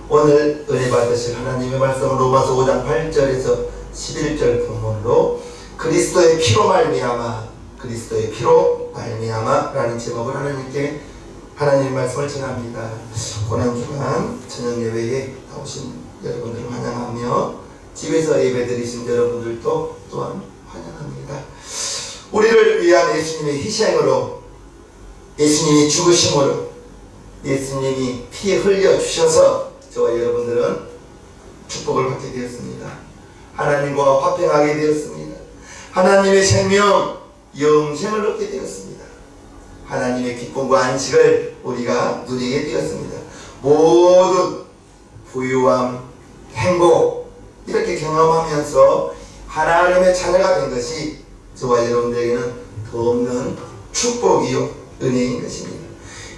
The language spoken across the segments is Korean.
오늘 은혜 받으실 하나님의 말씀은 로마서 5장 8절에서 11절 본문으로 그리스도의 피로 말미암아 라는 제목을 하나님의 말씀을 전합니다. 고난주간 저녁 예배에 나오신 여러분들을 환영하며 집에서 예배드리신 여러분들도 또한 환영합니다. 우리를 위한 예수님의 희생으로, 예수님이 죽으심으로, 예수님이 피 흘려주셔서 저와 여러분들은 축복을 받게 되었습니다. 하나님과 화평하게 되었습니다. 하나님의 생명, 영생을 얻게 되었습니다. 하나님의 기쁨과 안식을 우리가 누리게 되었습니다. 모든 부유함, 행복 이렇게 경험하면서 하나님의 자녀가 된 것이 저와 여러분들에게는 더 없는 축복이요 은혜인 것입니다.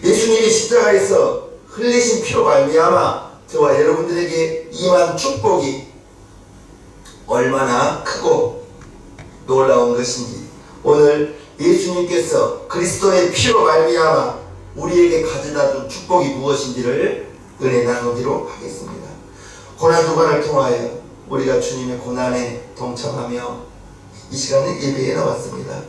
예수님이 십자가에서 흘리신 피로 말미암아 저와 여러분들에게 임한 축복이 얼마나 크고 놀라운 것인지, 오늘 예수님께서 그리스도의 피로 말미암아 우리에게 가져다 준 축복이 무엇인지를 은혜 나누기로 하겠습니다. 고난주간을 통하여 우리가 주님의 고난에 동참하며 이 시간에 예배에 나왔습니다.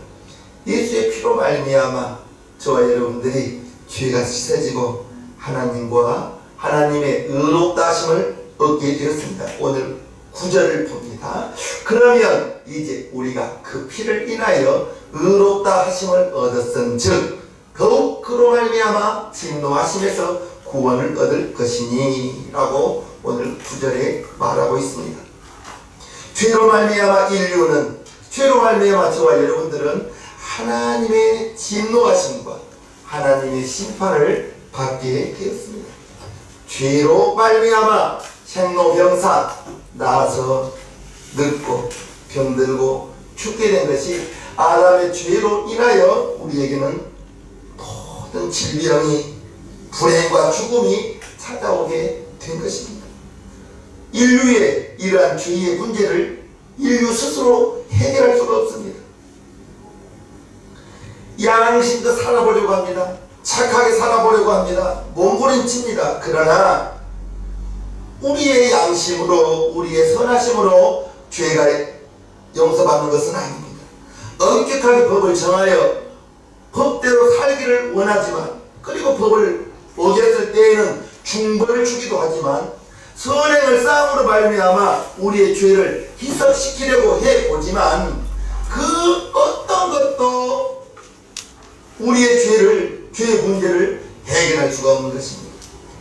예수의 피로 말미암아 저와 여러분들이 죄가 씻어지고 하나님과 하나님의 의롭다 하심을 얻게 되었습니다. 오늘 9절을 봅니다. 그러면 이제 우리가 그 피를 인하여 의롭다 하심을 얻었은즉 더욱 그로 말미암아 진노하심에서 구원을 얻을 것이니 라고 오늘 9절에 말하고 있습니다. 죄로 말미암아 저와 여러분들은 하나님의 진노하심과 하나님의 심판을 받게 되었습니다. 죄로 말미암아 생로병사, 나아서 늙고 병들고 죽게 된 것이 아담의 죄로 인하여 우리에게는 모든 질병이, 불행과 죽음이 찾아오게 된 것입니다. 인류의 이러한 죄의 문제를 인류 스스로 해결할 수가 없습니다. 양심껏 살아보려고 합니다. 착하게 살아보려고 합니다. 몸부림칩니다. 그러나 우리의 양심으로, 우리의 선하심으로 죄가 용서받는 것은 아닙니다. 엄격하게 법을 정하여 법대로 살기를 원하지만, 그리고 법을 어겼을 때에는 중벌을 주기도 하지만, 선행을 쌓음으로 말미암아 우리의 죄를 희석시키려고 해보지만 그 어떤 것도 우리의 죄의 문제를 해결할 수가 없는 것입니다.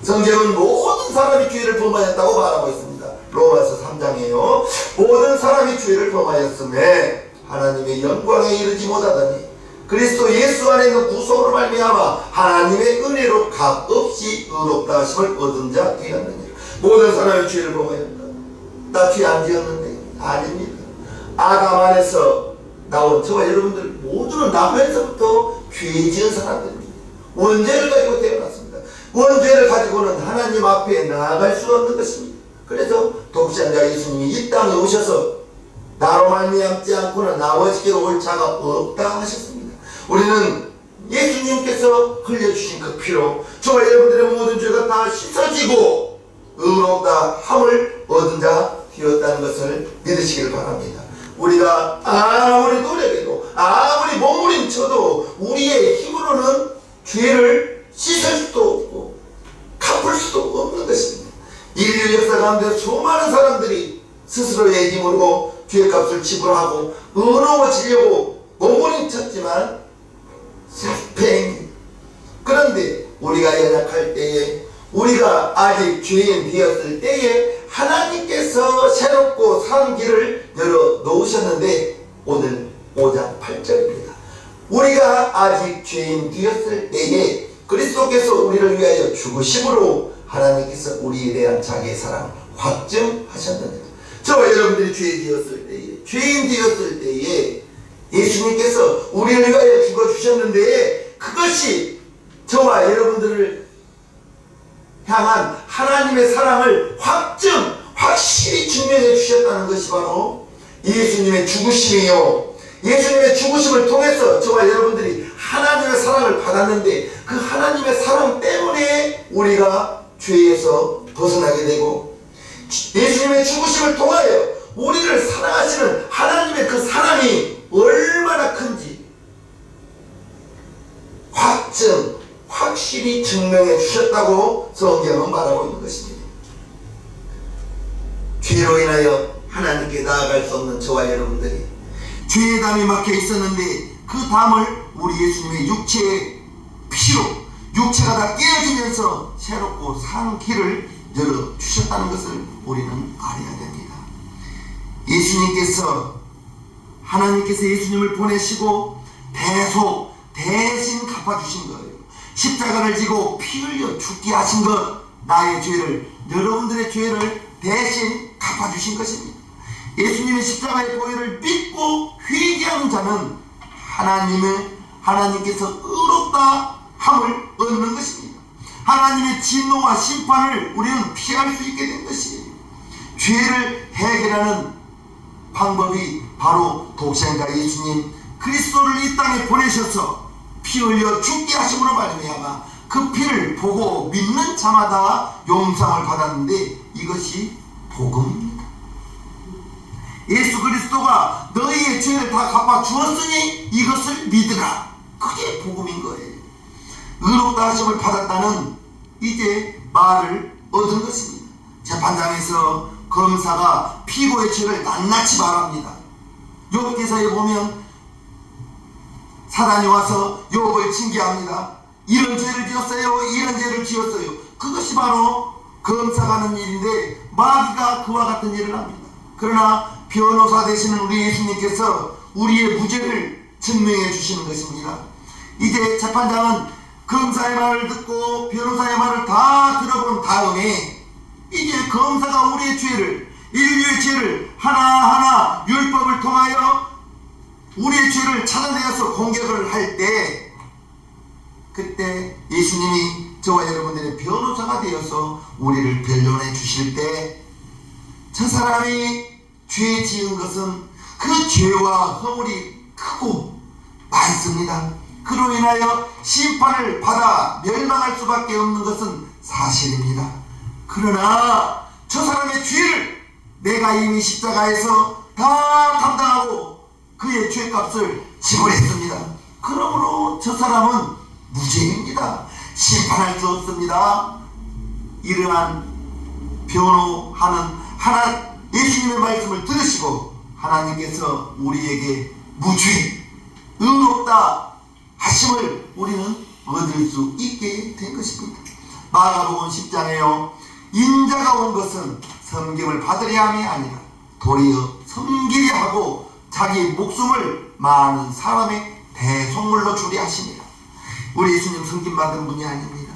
성경은 모든 사람이 죄를 범하였다고 말하고 있습니다. 로마서 3장이에요. 모든 사람이 죄를 범하였음에 하나님의 영광에 이르지 못하더니 그리스도 예수 안에 있는 구속으로 말미암아 하나님의 은혜로 값없이 의롭다 하심을 얻은 자 되었느니라. 모든 사람이 죄를 범하였다. 나 죄 안 지었는데? 아닙니다. 아담 안에서 나온 저와 여러분들 모두는 나에서부터 죄 지은 사람들입니다. 원죄를 가지고 태어났습니다. 원죄를 가지고는 하나님 앞에 나아갈 수 없는 것입니다. 그래서 독생자 예수님이 이 땅에 오셔서 나로 말미암지 않고는 아버지께로 올 자가 없다 하셨습니다. 우리는 예수님께서 흘려주신 그 피로 저와 여러분들의 모든 죄가 다 씻어지고 의롭다 함을 얻은 자 되었다는 것을 믿으시길 바랍니다. 우리가 아무리 노력해도, 아무리 몸부림쳐도 우리의 힘으로는 죄를 씻을 수도 없고 갚을 수도 없는 것입니다. 인류 역사 가운데 수많은 사람들이 스스로의 힘으로 죄값을 지불하고 의로워지려고 몸부림쳤지만 실패입니다. 그런데 우리가 연약할 때에, 우리가 아직 죄인 되었을 때에 하나님께서 새롭고 산 길을 열어 놓으셨는데, 오늘 5장 8절입니다. 우리가 아직 죄인 되었을 때에 그리스도께서 우리를 위하여 죽으심으로 하나님께서 우리에 대한 자기의 사랑을 확증하셨느니라. 저와 여러분들이 죄인 되었을 때에 예수님께서 우리를 위하여 죽어주셨는데, 그것이 저와 여러분들을 향한 하나님의 사랑을 확실히 증명해 주셨다는 것이 바로 예수님의 죽으심이요, 예수님의 죽으심을 통해서 저와 여러분들이 하나님의 사랑을 받았는데, 그 하나님의 사랑 때문에 우리가 죄에서 벗어나게 되고, 예수님의 죽으심을 통하여 우리를 사랑하시는 하나님의 그 사랑이 얼마나 큰지 확실히 증명해 주셨다고 성경은 말하고 있는 것입니다. 죄로 인하여 하나님께 나아갈 수 없는 저와 여러분들이 죄의 담이 막혀 있었는데, 그 담을 우리 예수님의 육체의 피로 육체가 다 깨어지면서 새롭고 산 길을 열어주셨다는 것을 우리는 알아야 됩니다. 하나님께서 예수님을 보내시고 대신 갚아주신 거예요. 십자가를 지고 피 흘려 죽게 하신 것, 나의 죄를, 여러분들의 죄를 대신 갚아주신 것입니다. 예수님의 십자가의 보혈을 믿고 회개하는 자는 하나님께서 의롭다 함을 얻는 것입니다. 하나님의 진노와 심판을 우리는 피할 수 있게 된 것이에요. 죄를 해결하는 방법이 바로 독생자 예수님 그리스도를 이 땅에 보내셔서 피 흘려 죽게 하심으로 말미암아 그 피를 보고 믿는 자마다 용서를 받았는데, 이것이 복음입니다. 예수 그리스도가 너희의 죄를 다 갚아 주었으니 이것을 믿으라. 그게 복음인 거예요. 의롭다 하심을 받았다는 이제 말을 얻은 것입니다. 재판장에서 검사가 피고의 죄를 낱낱이 말합니다. 욥기서에 보면 사단이 와서 욥을 징계합니다. 이런 죄를 지었어요, 이런 죄를 지었어요. 그것이 바로 검사가 하는 일인데, 마귀가 그와 같은 일을 합니다. 그러나 변호사 되시는 우리 예수님께서 우리의 무죄를 증명해 주시는 것입니다. 이제 재판장은 검사의 말을 듣고 변호사의 말을 다 들어본 다음에 이제 검사가 우리의 죄를, 인류의 죄를 하나하나 율법을 통하여 우리의 죄를 찾아내서 공격을 할 때, 그때 예수님이 저와 여러분들의 변호사가 되어서 우리를 변론해 주실 때, 저 사람이 죄 지은 것은 그 죄와 허물이 크고 많습니다. 그로 인하여 심판을 받아 멸망할 수밖에 없는 것은 사실입니다. 그러나 저 사람의 죄를 내가 이미 십자가에서 다 담당하고 그의 죄값을 지불했습니다. 그러므로 저 사람은 무죄입니다. 심판할 수 없습니다. 이러한 변호하는 예수님의 말씀을 들으시고 하나님께서 우리에게 무죄, 의롭다 하심을 우리는 얻을 수 있게 된 것입니다. 마가복음 10장에요, 인자가 온 것은 섬김을 받으려 함이 아니라 도리어 섬기려 하고 자기 목숨을 많은 사람의 대속물로 주려 하십니다. 우리 예수님 섬김받은 분이 아닙니다.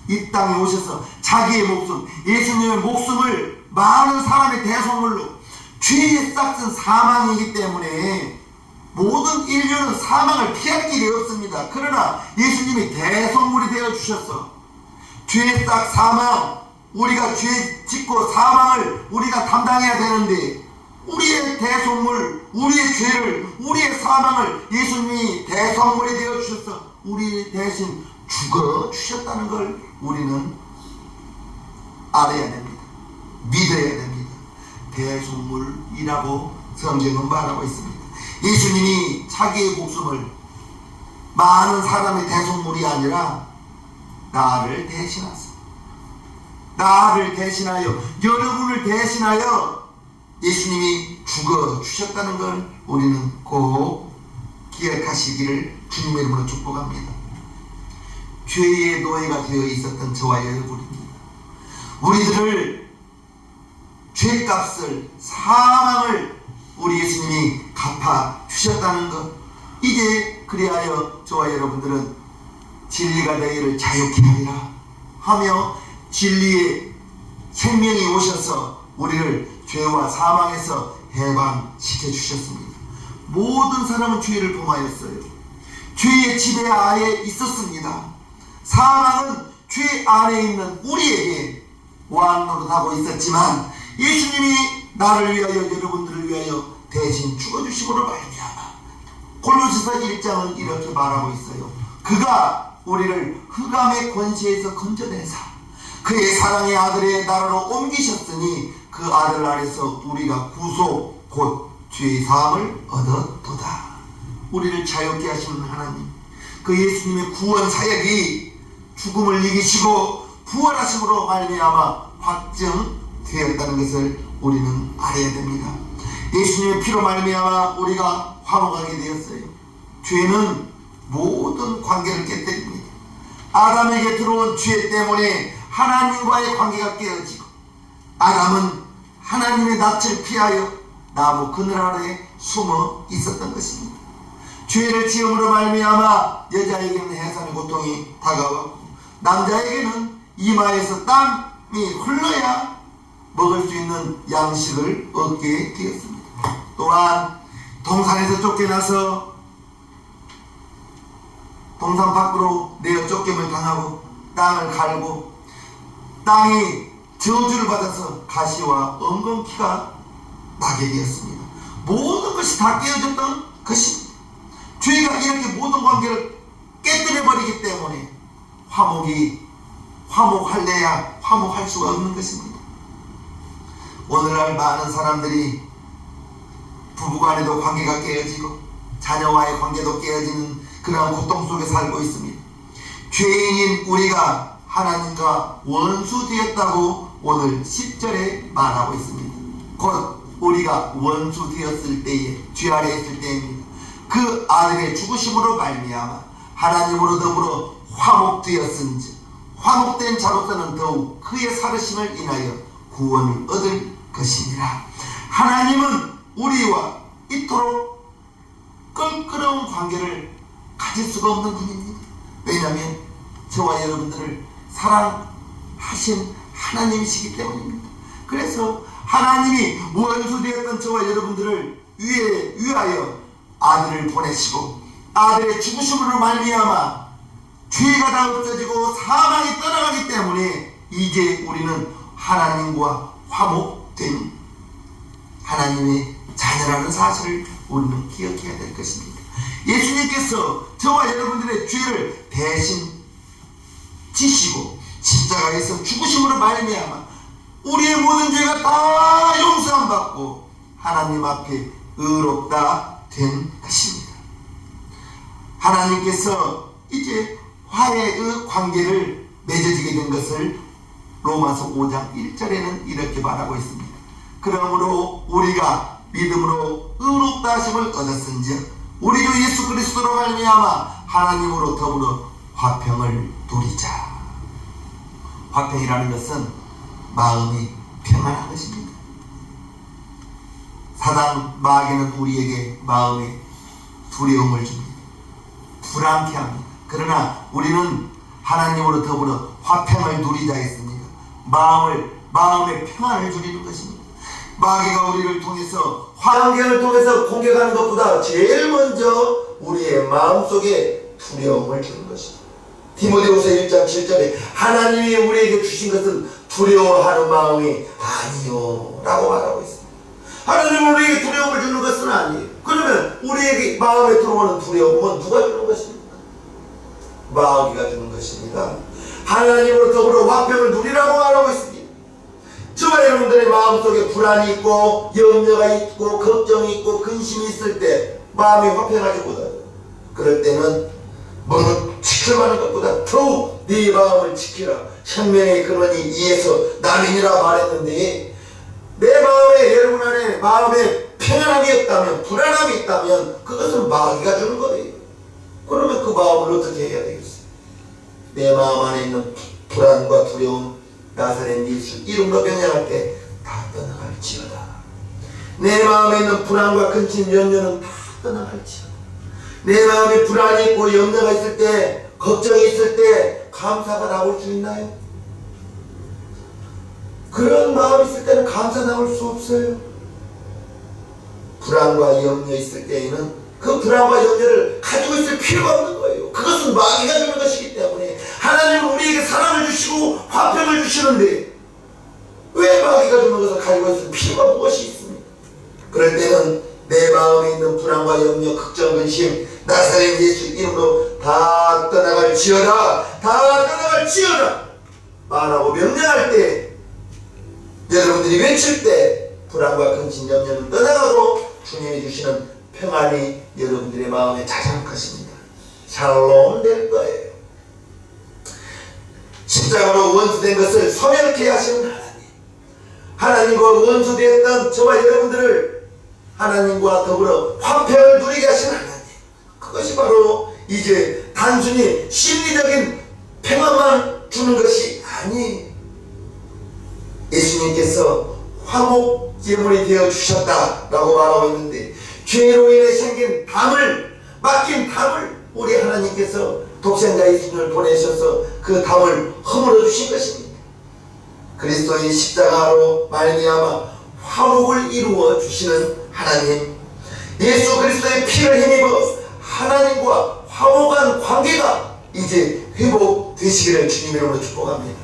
이 땅에 오셔서 자기의 목숨, 예수님의 목숨을 많은 사람의 대속물로, 죄의 싹은 사망이기 때문에 모든 인류는 사망을 피할 길이 없습니다. 그러나 예수님이 대속물이 되어 주셔서 죄의 싹 사망, 우리가 죄 짓고 사망을 우리가 담당해야 되는데, 우리의 대속물, 우리의 죄를, 우리의 사망을 예수님이 대속물이 되어 주셔서 우리 대신 죽어 주셨다는 걸 우리는 알아야 됩니다. 믿어야 됩니다. 대속물이라고 성경은 말하고 있습니다. 예수님이 자기의 목숨을 많은 사람의 대속물이 아니라 나를 대신하세요. 나를 대신하여, 여러분을 대신하여 예수님이 죽어 주셨다는 걸 우리는 꼭 기억하시기를 주님의 이름으로 축복합니다. 죄의 노예가 되어 있었던 저와 여러분입니다. 우리들을 죄값을, 사망을 우리 예수님이 갚아 주셨다는 것, 이제 그리하여 저와 여러분들은 진리가 너희를 자유케 하리라 하며 진리의 생명이 오셔서 우리를 죄와 사망에서 해방시켜 주셨습니다. 모든 사람은 죄를 범하였어요. 죄의 지배 아래 있었습니다. 사망은 죄 아래에 있는 우리에게 왕노릇하고 있었지만, 예수님이 나를 위하여, 여러분들을 위하여 대신 죽어주심으로 말미암아 골로새서 1장은 이렇게 말하고 있어요. 그가 우리를 흑암의 권세에서 건져내사 그의 사랑의 아들의 나라로 옮기셨으니 그 아들 안에서 우리가 구속 곧 죄의 사함을 얻었도다. 우리를 자유케 하시는 하나님, 그 예수님의 구원 사역이 죽음을 이기시고 부활하심으로 말미암아 확정되었다는 것을 우리는 알아야 됩니다. 예수님의 피로 말미암아 우리가 화목하게 되었어요. 죄는 모든 관계를 깨뜨립니다. 아담에게 들어온 죄 때문에 하나님과의 관계가 깨어지고 아담은 하나님의 낯을 피하여 나무 그늘 아래에 숨어 있었던 것입니다. 죄를 지음으로 말미암아 여자에게는 해산의 고통이 다가왔고 남자에게는 이마에서 땀이 흘러야 먹을 수 있는 양식을 얻게 되었습니다. 또한 동산에서 쫓겨나서 동산 밖으로 내어 쫓김을 당하고 땅을 갈고 땅이 저주를 받아서 가시와 엉겅퀴가 나게 되었습니다. 모든 것이 다 깨어졌던 것입니다. 죄가 이렇게 모든 관계를 깨뜨려버리기 때문에 화목할래야 화목할 수가 없는 것입니다. 오늘날 많은 사람들이 부부간에도 관계가 깨어지고 자녀와의 관계도 깨어지는 그런 고통 속에 살고 있습니다. 죄인인 우리가 하나님과 원수되었다고 오늘 10절에 말하고 있습니다. 곧 우리가 원수되었을 때에, 죄 아래 있을 때입니다. 그 아들의 죽으심으로 말미암아 하나님으로 더불어 화목되었은즉 화목된 자로서는 더욱 그의 살으심을 인하여 구원을 얻을 것이니라. 하나님은 우리와 이토록 끈끈한 관계를 가질 수가 없는 분입니다. 왜냐하면 저와 여러분들을 사랑하신 하나님이시기 때문입니다. 그래서 하나님이 원수되었던 저와 여러분들을 위하여 아들을 보내시고 아들의 죽으심으로 말미암아 죄가 다 없어지고 사망이 떠나가기 때문에 이제 우리는 하나님과 화목된 하나님의 자녀라는 사실을 우리는 기억해야 될 것입니다. 예수님께서 저와 여러분들의 죄를 대신 지시고 십자가에서 죽으심으로 말미암아 우리의 모든 죄가 다 용서함 받고 하나님 앞에 의롭다 된 것입니다. 하나님께서 이제 화해의 관계를 맺어지게 된 것을 로마서 5장 1절에는 이렇게 말하고 있습니다. 그러므로 우리가 믿음으로 의롭다 하심을 얻었은즉 우리 주 예수 그리스도로 말미암아 하나님으로 더불어 화평을 누리자. 화평이라는 것은 마음이 평안한 것입니다. 사단 마귀는 우리에게 마음에 두려움을 줍니다. 불안케 합니다. 그러나 우리는 하나님으로 더불어 화평을 누리자 했습니다. 마음의 평안을 누리는 것입니다. 마귀가 우리를 통해서 환경을 통해서 공격하는 것보다 제일 먼저 우리의 마음속에 두려움을 주는 것입니다. 디모데후서 1장 7절에 하나님이 우리에게 주신 것은 두려워하는 마음이 아니요 라고 말하고 있습니다. 하나님은 우리에게 두려움을 주는 것은 아니에요. 그러면 우리에게 마음에 들어오는 두려움은 누가 주는 것입니까? 마귀가 주는 것입니다. 하나님으로 더불어 화평을 누리라고 말하고 있습니다. 저와 여러분들의 마음속에 불안이 있고 염려가 있고 걱정이 있고 근심이 있을 때 마음이 화평하지 못해요. 그럴 때는 너는 지켜가는 것보다 더욱 네 마음을 지키라. 생명의 근원이 이에서 남이니라 말했는데 내 마음에 여러분 안에 마음에 평안함이 없다면 불안함이 있다면 그것은 마귀가 주는 거예요. 그러면 그 마음을 어떻게 해야 되겠어요? 내 마음 안에 있는 불안과 두려움 나사렛 예수 이름으로 명령할 때 다 떠나갈지어다. 내 마음에 있는 불안과 근심 염려는 다 떠나갈지어다. 내 마음에 불안이 있고 염려가 있을 때 걱정이 있을 때 감사가 나올 수 있나요? 그런 마음이 있을 때는 감사 나올 수 없어요. 불안과 염려 있을 때에는 그 불안과 염려를 가지고 있을 필요가 없는 거예요. 그것은 마귀가 주는 것이기 때문에 하나님은 우리에게 사랑을 주시고 화평을 주시는데 왜 마귀가 주는 것을 가지고 있을 필요가 무엇이 있습니까? 그럴 때는 내 마음에 있는 불안과 염려, 걱정, 근심 나사렛 예수 이름으로 다 떠나갈지어다. 다 떠나갈지어다. 말하고 명령할 때, 여러분들이 외칠 때 불안과 근심, 염려는 떠나가고 주님이 주시는 평안이 여러분들의 마음에 찾아올 것입니다. 샬롬 될 거예요. 십자가로 원수된 것을 소멸케 하시는 하나님, 하나님과 원수되었던 저와 여러분들을 하나님과 더불어 화평을 누리게 하시는 하나님, 그것이 바로 이제 단순히 심리적인 평안만 주는 것이 아니에요. 예수님께서 화목제물이 되어 주셨다라고 말하고 있는데, 죄로 인해 생긴 담을, 막힌 담을 우리 하나님께서 독생자 예수님을 보내셔서 그 담을 허물어 주신 것입니다. 그리스도의 십자가로 말미암아 화목을 이루어 주시는 하나님, 예수 그리스도의 피를 힘입어 하나님과 화목한 관계가 이제 회복되시기를 주님의 이름으로 축복합니다.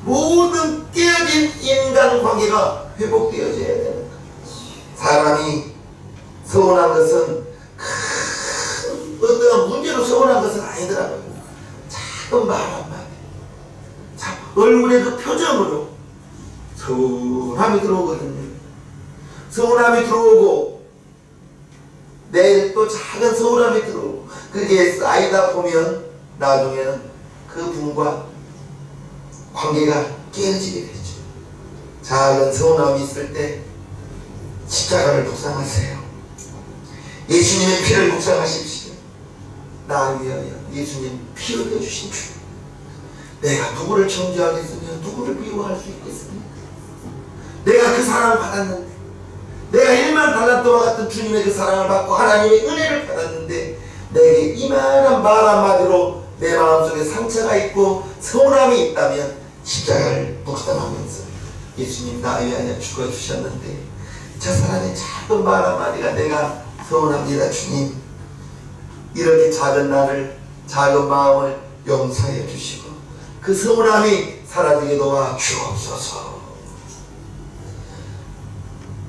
모든 깨어진 인간관계가 회복되어져야 되는 거예요. 사람이 서운한 것은 큰 어떤 문제로 서운한 것은 아니더라고요. 작은 말 한마디, 얼굴의 그 표정으로 서운함이 들어오거든요. 서운함이 들어오고 내일 또 작은 서운함이 들어오고, 그게 쌓이다 보면 나중에는 그 분과 관계가 깨어지게 되죠. 작은 서운함이 있을 때 십자가를 묵상하세요. 예수님의 피를 묵상하십시오. 나 위하여 예수님 피 흘려주신 주, 내가 누구를 정죄하겠으며 누구를 미워할 수 있겠습니까? 내가 그 사랑을 받았는데, 내가 1만 달란트와 같은 주님의 그 사랑을 받고 하나님의 은혜를 받았는데, 내게 이만한 말 한마디로 내 마음속에 상처가 있고 서운함이 있다면 십자가를 묵상하면서 예수님 나 위하여 죽어주셨는데 저 사람의 작은 말 한마디가 내가 서운합니다. 주님, 이렇게 작은 나를, 작은 마음을 용서해 주시고 그 서운함이 사라지게 도와 주옵소서.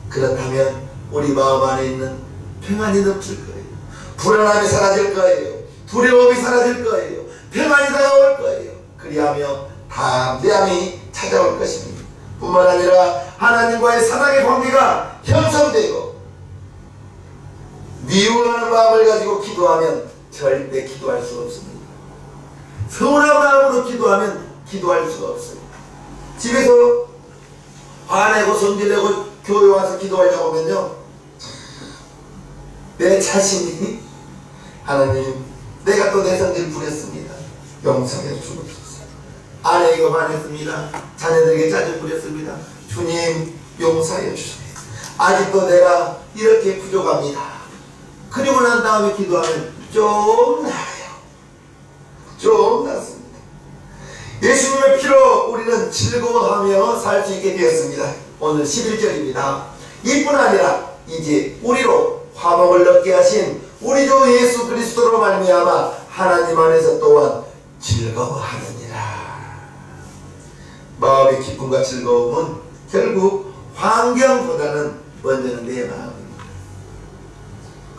그렇다면 우리 마음 안에 있는 평안이 넘칠 거예요. 불안함이 사라질 거예요. 두려움이 사라질 거예요. 평안이 다가올 거예요. 그리하며 담대함이 찾아올 것입니다. 뿐만 아니라 하나님과의 사랑의 관계가 형성되고, 미워하는 마음을 가지고 기도하면 절대 기도할 수 없습니다. 서운한 마음으로 기도하면 기도할 수가 없어요. 집에서 화내고 성질내고 교회 와서 기도하려고 하면요, 내 자신이 하나님, 내가 또 내 성질 부렸습니다. 용서해 주옵소서. 아내에게 화냈습니다. 자녀들에게 짜증 부렸습니다. 주님 용서해 주세요. 아직도 내가 이렇게 부족합니다. 그리고 난 다음에 기도하면 좀 나아요. 좀 낫습니다. 예수님의 피로 우리는 즐거워하며 살 수 있게 되었습니다. 오늘 11절입니다. 이뿐 아니라 이제 우리로 화목을 얻게 하신 우리 주 예수 그리스도로 말미암아 하나님 안에서 또한 즐거워하느니라. 마음의 기쁨과 즐거움은 결국 환경보다는 먼저는 내 마음입니다.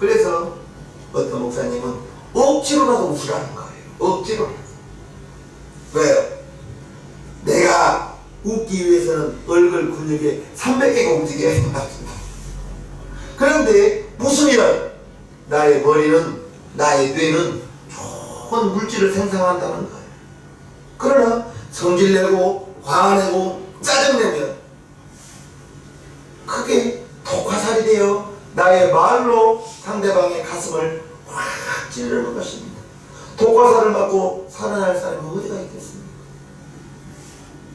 그래서 어떤 목사님은 억지로라도 웃으라는 거예요. 억지로. 왜요? 내가 웃기 위해서는 얼굴 근육에 300개가 움직여야 합니다. 그런데 웃으면 나의 머리는, 나의 뇌는 좋은 물질을 생산한다는 거예요. 그러나 성질내고 화내고 짜증내면 그게 독화살이 되어 나의 말로 상대방의 가슴을 확 찌르는 것입니다. 독화살을 맞고 살아날 사람이 어디가 있겠습니까?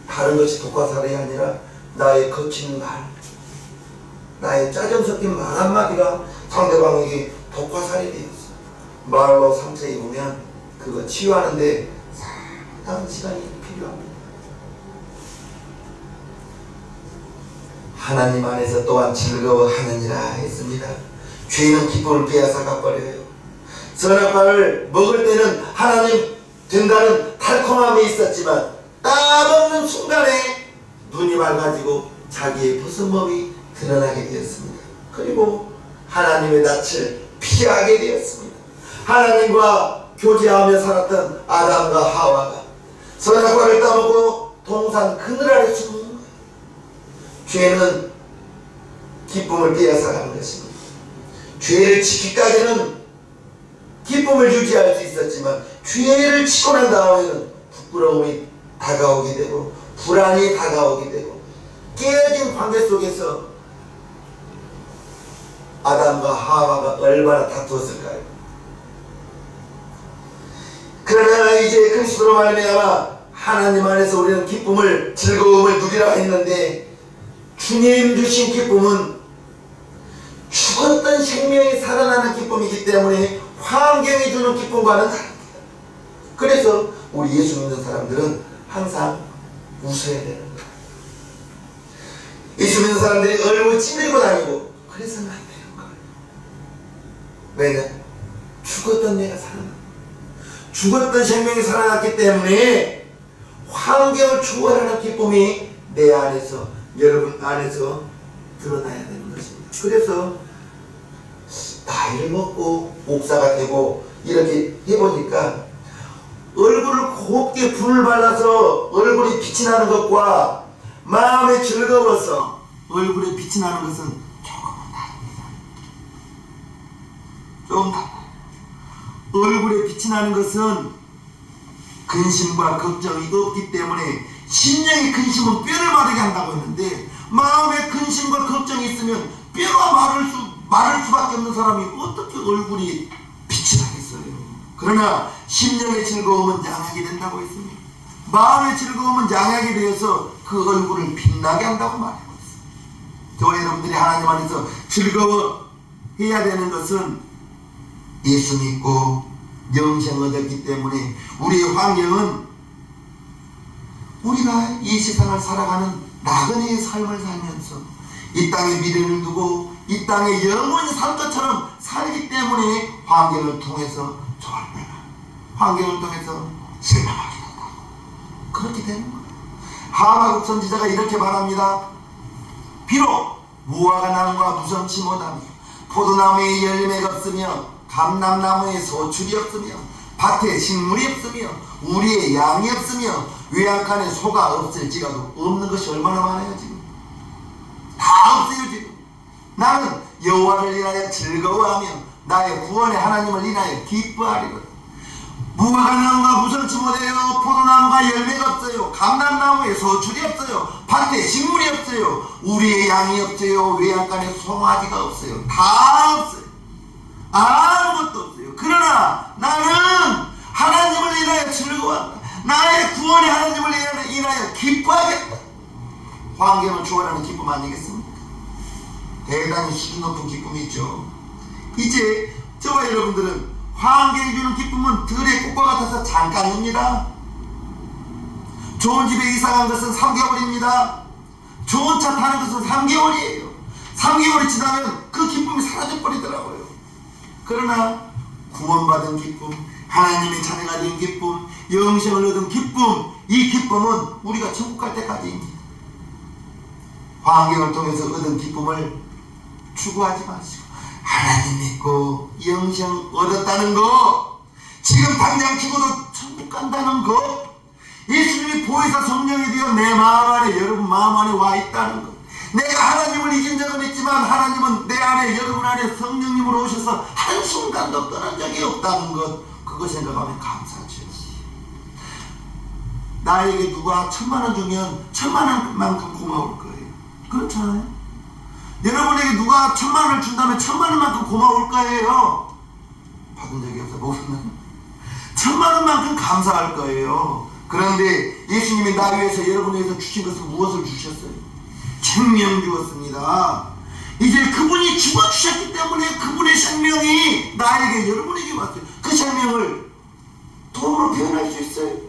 다른 것이 독화살이 아니라 나의 거친 말, 나의 짜증 섞인 말 한마디가 상대방에게 독화살이 되었어. 말로 상처 입으면 그거 치유하는데 상당한 시간이 필요합니다. 하나님 안에서 또한 즐거워하느니라 했습니다. 죄는 기쁨을 빼앗아 가버려요. 선악과를 먹을 때는 하나님 된다는 달콤함이 있었지만 따먹는 순간에 눈이 맑아지고 자기의 벗은몸이 드러나게 되었습니다. 그리고 하나님의 낯을 피하게 되었습니다. 하나님과 교제하며 살았던 아담과 하와가 선악과를 따먹고 동산 그늘 아래 숨는 거예요. 죄는 기쁨을 빼앗아가는 것입니다. 죄를 지키기까지는 기쁨을 유지할 수 있었지만 죄를 치고 난 다음에는 부끄러움이 다가오게 되고 불안이 다가오게 되고 깨진 관계 속에서 아담과 하와가 얼마나 다투었을까요? 그러나 이제 그리스도로 말미암아 하나님 안에서 우리는 기쁨을 즐거움을 누리라 했는데 주님 주신 기쁨은 죽었던 생명이 살아나는 기쁨이기 때문에 환경이 주는 기쁨과는 다릅니다. 그래서 우리 예수 믿는 사람들은 항상 웃어야 되는 거예요. 예수 믿는 사람들이 얼굴 찌들고 다니고 그래서는 안 되는 거예요. 왜냐? 죽었던 내가 살아나. 죽었던 생명이 살아났기 때문에 환경을 초월하는 기쁨이 내 안에서, 여러분 안에서 드러나야 되는 것입니다. 그래서 나이를 먹고 목사가 되고 이렇게 해보니까 얼굴을 곱게 불을 발라서 얼굴이 빛이 나는 것과 마음에 즐거워서 얼굴에 빛이 나는 것은 조금은 다릅니다. 좀 달라요. 얼굴에 빛이 나는 것은 근심과 걱정이 없기 때문에 심령의 근심은 뼈를 마르게 한다고 했는데 마음에 근심과 걱정이 있으면 뼈가 마를 수밖에 없는 사람이 어떻게 얼굴이 빛이 나겠어요. 그러나 심령의 즐거움은 양하게 된다고 했습니다. 마음의 즐거움은 양하게 되어서 그 얼굴을 빛나게 한다고 말하고 있습니다. 저와 여러분들이 하나님 안에서 즐거워해야 되는 것은 예수 믿고 영생 얻었기 때문에 우리의 환경은 우리가 이 세상을 살아가는 나그네의 삶을 살면서 이 땅에 미래를 두고 이 땅에 영원히 살 것처럼 살기 때문에 환경을 통해서 좋을 때가 환경을 통해서 실망하게 된다. 그렇게 되는 거예요. 하박국 선지자가 이렇게 말합니다. 비록 무화과 나무가 무성치 못하며 포도나무에 열매가 없으며 감람나무에 소출이 없으며 밭에 식물이 없으며 우리의 양이 없으며 외양간에 소가 없을지라도 없는 것이 얼마나 많아요. 지금 다 없어요. 지금 나는 여호와를 인하여 즐거워하며 나의 구원의 하나님을 인하여 기뻐하리로다. 무화과 나무가 무성치 못해요. 포도나무가 열매가 없어요. 감람나무에 소출이 없어요. 밭에 식물이 없어요. 우리의 양이 없어요. 외양간에 송아지가 없어요. 다 없어요. 아무것도 없어요. 그러나 나는 하나님을 인하여 즐거워한다. 나의 구원의 하나님을 인하여 기뻐하겠다. 환경을 초월하는 기쁨 아니겠습니까? 대단히 수준 높은 기쁨이 있죠. 이제 저와 여러분들은 환경이 주는 기쁨은 들의 꽃과 같아서 잠깐입니다. 좋은 집에 이사간 것은 3개월입니다. 좋은 차 타는 것은 3개월이에요. 3개월이 지나면 그 기쁨이 사라져버리더라고요. 그러나 구원받은 기쁨, 하나님의 자녀가 된 기쁨, 영생을 얻은 기쁨, 이 기쁨은 우리가 천국 갈 때까지입니다. 환경을 통해서 얻은 기쁨을 추구하지 마시고 하나님 믿고 영생 얻었다는 거, 지금 당장 죽어도 천국 간다는 거, 예수님이 보혜사 성령이 되어 내 마음 안에, 여러분 마음 안에 와 있다는 거, 내가 하나님을 이긴 적은 있지만 하나님은 내 안에, 여러분 안에 성령님으로 오셔서 한순간도 떠난 적이 없다는 것, 그거 생각하면 감사하죠. 나에게 누가 1000만원 주면 1000만원만큼 고마울 거예요. 그렇잖아요. 여러분에게 누가 1000만원을 준다면 1000만원만큼 고마울 거예요. 받은 적이 없어 모르는 1000만원만큼 감사할 거예요. 그런데 예수님이 나 위해서, 여러분 위해서 주신 것은 무엇을 주셨어요? 생명 주었습니다. 이제 그분이 죽어주셨기 때문에 그분의 생명이 나에게, 여러분에게 왔어요. 그 생명을 돈으로 표현할 수 있어요.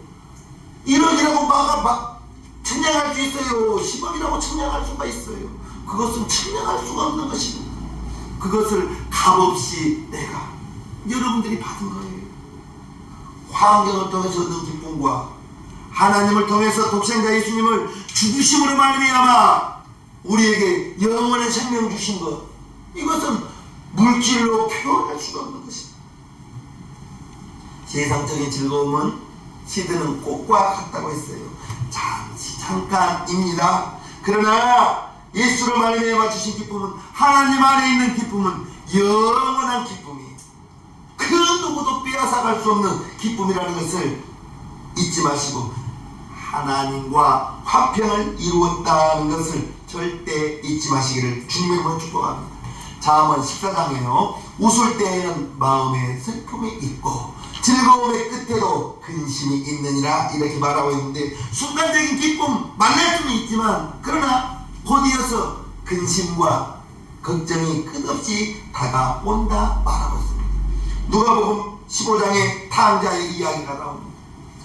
1억이라고 막 천냥할 수 있어요. 10억이라고 천냥할 수가 있어요. 그것은 천냥할 수가 없는 것입니다. 그것을 값없이 내가, 여러분들이 받은 거예요. 환경을 통해서 얻은 기쁨과 하나님을 통해서 독생자 예수님을 죽으심으로 말미암아 우리에게 영원한 생명 주신 것, 이것은 물질로 표현할 수가 없는 것입니다. 세상적인 즐거움은 시드는 꽃과 같다고 했어요. 잠깐입니다. 그러나 예수로 말미암아 주신 기쁨은, 하나님 안에 있는 기쁨은 영원한 기쁨이에요. 그 누구도 빼앗아갈 수 없는 기쁨이라는 것을 잊지 마시고, 하나님과 화평을 이루었다는 것을 절대 잊지 마시기를 주님의 이름으로 축복합니다. 잠언 14장에요. 웃을 때에는 마음에 슬픔이 있고 즐거움의 끝에도 근심이 있느니라 이렇게 말하고 있는데, 순간적인 기쁨 만날 수는 있지만 그러나 곧이어서 근심과 걱정이 끝없이 다가온다 말하고 있습니다. 누가복음 15장에 탕자의 이야기가 나옵니다.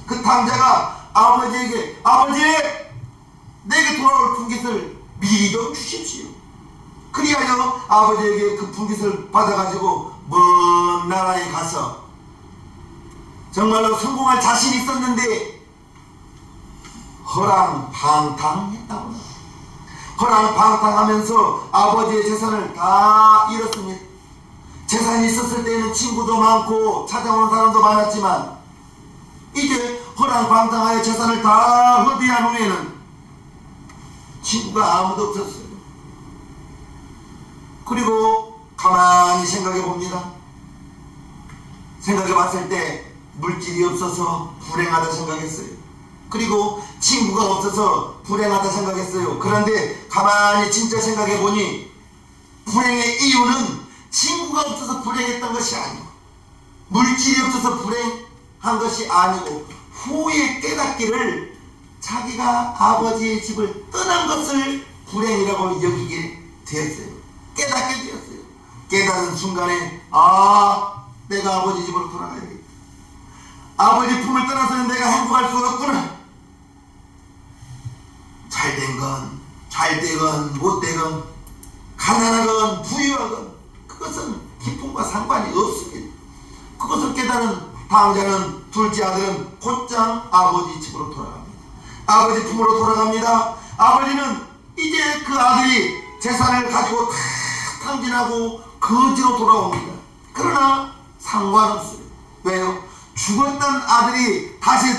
그 탕자가 아버지에게, 아버지 내게 돌아올 분깃을 미리 좀 주십시오. 그리하여 아버지에게 그 분깃을 받아가지고 먼 나라에 가서 정말로 성공할 자신이 있었는데 허랑방탕했다고. 허랑방탕하면서 아버지의 재산을 다 잃었습니다. 재산이 있었을 때는 친구도 많고 찾아오는 사람도 많았지만 이제 허랑방탕하여 재산을 다 허비한 후에는 친구가 아무도 없었어요. 그리고 가만히 생각해 봅니다. 생각해 봤을 때 물질이 없어서 불행하다 생각했어요. 그리고 친구가 없어서 불행하다 생각했어요. 그런데 가만히 진짜 생각해 보니 불행의 이유는 친구가 없어서 불행했던 것이 아니고, 물질이 없어서 불행한 것이 아니고, 후에 깨닫기를 자기가 아버지의 집을 떠난 것을 불행이라고 여기게 되었어요. 깨닫게 되었어요. 깨닫은 순간에 내가 아버지 집으로 돌아가야겠다. 아버지 품을 떠나서는 내가 행복할 수 없구나. 잘된 건, 잘되건 못되건, 가난하건 부유하건 그것은 기쁨과 상관이 없습니다. 그것을 깨달은 탕자는, 둘째 아들은 곧장 아버지 집으로 돌아갑니다. 아버지 품으로 돌아갑니다. 아버지는 이제 그 아들이 재산을 가지고 다 탕진하고 거지로 돌아옵니다. 그러나 상관없어요. 왜요? 죽었던 아들이 다시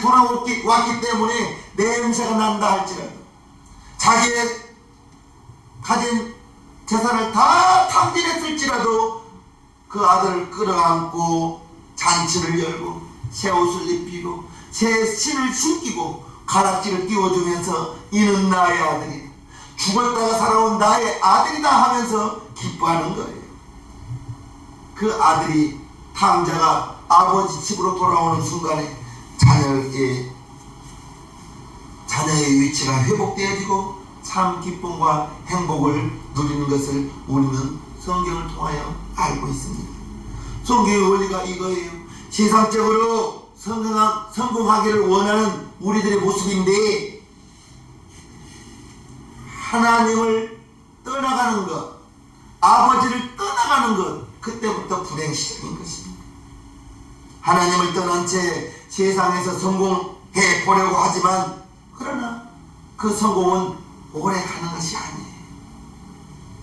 왔기 때문에 냄새가 난다 할지라도, 자기의 가진 재산을 다 탕진했을지라도 그 아들을 끌어안고 잔치를 열고 새 옷을 입히고 새 신을 신기고 가락지를 띄워주면서 이는 나의 아들이다, 죽었다가 살아온 나의 아들이다 하면서 기뻐하는 거예요. 그 아들이, 탕자가 아버지 집으로 돌아오는 순간에 자녀의 위치가 회복되어지고 참 기쁨과 행복을 누리는 것을 우리는 성경을 통하여 알고 있습니다. 성경의 원리가 이거예요. 세상적으로 성공하기를 원하는 우리들의 모습인데, 하나님을 떠나가는 것, 아버지를 떠나가는 것, 그때부터 불행 시작인 것입니다. 하나님을 떠난 채 세상에서 성공해 보려고 하지만, 그러나 그 성공은 오래 가는 것이 아니에요.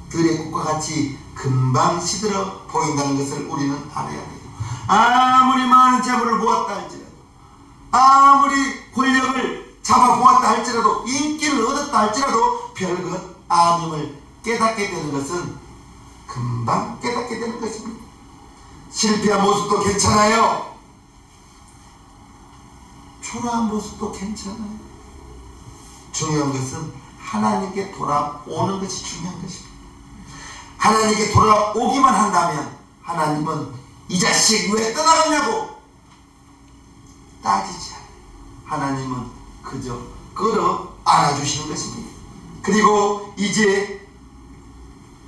들의 꽃과 같이 금방 시들어 보인다는 것을 우리는 알아야 돼요. 아무리 많은 재물을 모았다 할지라도, 아무리 권력을 잡아보았다 할지라도, 인기를 얻었다 할지라도 별것 아님을 깨닫게 되는 것은 금방 깨닫게 되는 것입니다. 실패한 모습도 괜찮아요. 초라한 모습도 괜찮아요. 중요한 것은 하나님께 돌아오는 것이 중요한 것입니다. 하나님께 돌아오기만 한다면 하나님은 이 자식 왜 떠나갔냐고 따지지 않아요. 하나님은 그저 끌어 안아주시는 것입니다. 그리고 이제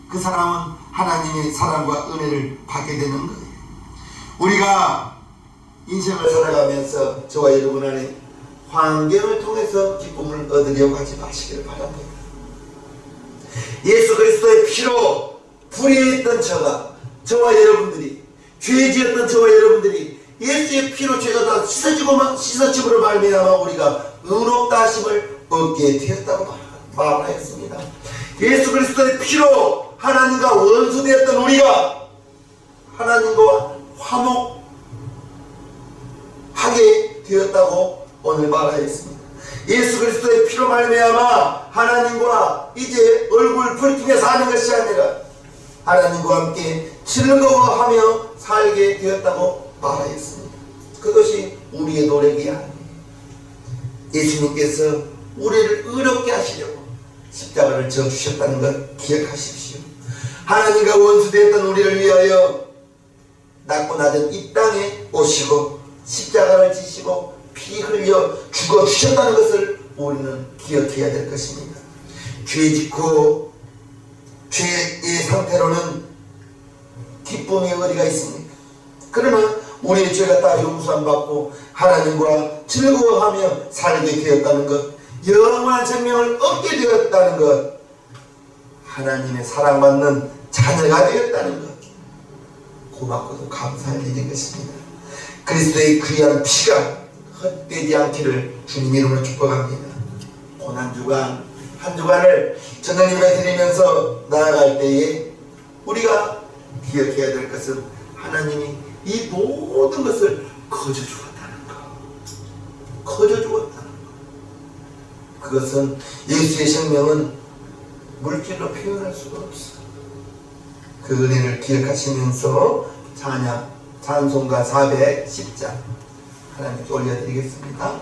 그 사람은 하나님의 사랑과 은혜를 받게 되는 거예요. 우리가 인생을 살아가면서 저와 여러분 안에 환경을 통해서 기쁨을 얻으려고 하지 마시기를 바랍니다. 예수 그리스도의 피로 불의했던 저와 여러분들이, 죄지었던 저와 여러분들이 예수의 피로 죄가 다 씻어짐으로 말미암아 우리가 의롭다 하심을 얻게 되었다고 말하였습니다. 예수 그리스도의 피로 하나님과 원수되었던 우리가 하나님과 화목하게 되었다고 오늘 말하였습니다. 예수 그리스도의 피로 말미암아 하나님과 이제 얼굴 불통해 사는 것이 아니라 하나님과 함께 즐거워하며 살게 되었다고 말하였습니다. 그것이 우리의 노력이 아니에요. 예수님께서 우리를 의롭게 하시려고 십자가를 져주셨다는 것 기억하십시오. 하나님과 원수되었던 우리를 위하여 낮고 낮은 이 땅에 오시고 십자가를 지시고 피 흘려 죽어주셨다는 것을 우리는 기억해야 될 것입니다. 죄 짓고 죄의 상태로는 기쁨이 어디가 있습니까? 그러나 우리의 죄가 다 용서받고 하나님과 즐거워하며 살게 되었다는 것, 영원한 생명을 얻게 되었다는 것, 하나님의 사랑받는 자녀가 되었다는 것, 고맙고도 감사할 일인 것입니다. 그리스도의 귀한 피가 헛되지 않기를 주님 이름으로 축복합니다. 고난주간 한 주간을 전하님 예배 드리면서 나아갈 때에 우리가 기억해야 될 것은 하나님이 이 모든 것을 거저 주었다는 것, 거저 주었다는 것. 그것은 예수의 생명은 물질로 표현할 수가 없어. 그 은혜를 기억하시면서 찬송가 410장 하나님께 올려드리겠습니다.